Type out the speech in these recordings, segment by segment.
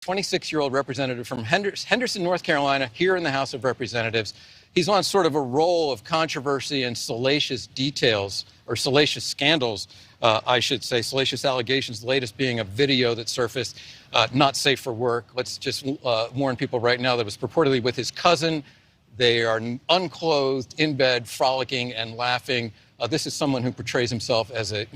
26-year-old representative from Henderson, North Carolina, here in the House of Representatives. He's on sort of a roll of controversy and salacious details, or salacious scandals, I should say, salacious allegations, the latest being a video that surfaced, not safe for work. Let's just warn people right now that it was purportedly with his cousin. They are unclothed, in bed, frolicking and laughing. This is someone who portrays himself as a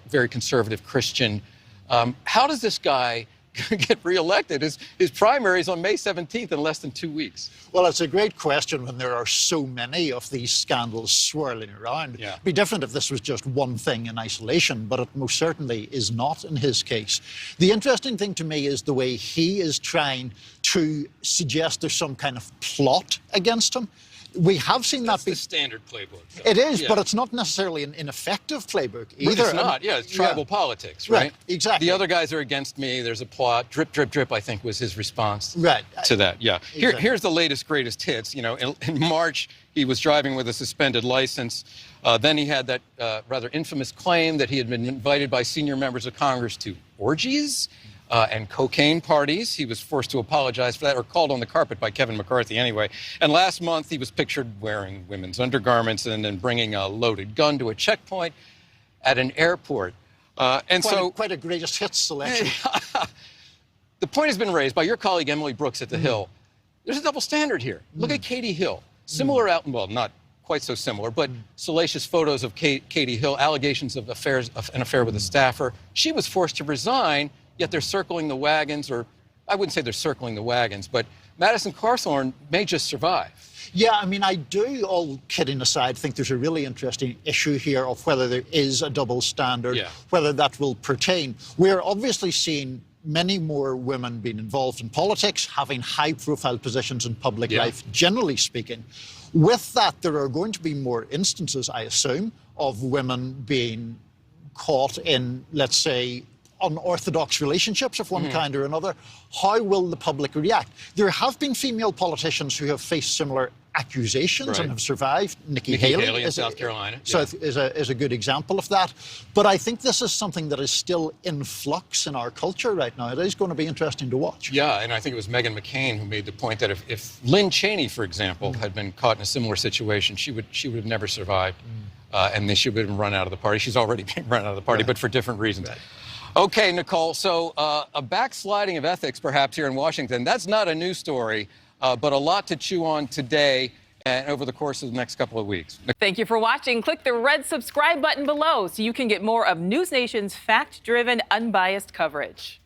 very conservative Christian. How does this guy get reelected? His primary is on May 17th in less than 2 weeks. Well, it's a great question when there are so many of these scandals swirling around. Yeah. It'd be different if this was just one thing in isolation, but it most certainly is not in his case. The interesting thing to me is the way he is trying to suggest there's some kind of plot against him. We have seen That's that be the standard playbook, though. It is, Yeah. but it's not necessarily an ineffective playbook either. It's not, yeah, it's tribal politics, right? Exactly. The other guys are against me, there's a plot. Drip, drip, drip, I think, was his response to that, yeah. Exactly. Here's the latest, greatest hits. In March, he was driving with a suspended license. Then he had that rather infamous claim that he had been invited by senior members of Congress to orgies and cocaine parties. He was forced to apologize for that, or called on the carpet by Kevin McCarthy anyway. And last month, he was pictured wearing women's undergarments and then bringing a loaded gun to a checkpoint at an airport. Quite a greatest hits selection. The point has been raised by your colleague Emily Brooks at The Hill. There's a double standard here. Look at Katie Hill. Similar out, well, not quite so similar, but salacious photos of Katie Hill, allegations of an affair with a staffer. She was forced to resign, yet they're circling the wagons, or I wouldn't say they're circling the wagons, but Madison Cawthorn may just survive. Yeah, I mean, I do, all kidding aside, think there's a really interesting issue here of whether there is a double standard, whether that will pertain. We're obviously seeing many more women being involved in politics, having high-profile positions in public life, generally speaking. With that, there are going to be more instances, I assume, of women being caught in, let's say, unorthodox relationships of one kind or another. How will the public react? There have been female politicians who have faced similar accusations and have survived. Nikki Haley in South Carolina is a good example of that. But I think this is something that is still in flux in our culture right now. It is going to be interesting to watch. Yeah, and I think it was Meghan McCain who made the point that if Lynn Cheney, for example, had been caught in a similar situation, she would have never survived, and then she would have been run out of the party. She's already been run out of the party, but for different reasons. Okay, Nichole, so a backsliding of ethics perhaps here in Washington. That's not a news story, but a lot to chew on today and over the course of the next couple of weeks. Thank you for watching. Click the red subscribe button below so you can get more of NewsNation's fact-driven, unbiased coverage.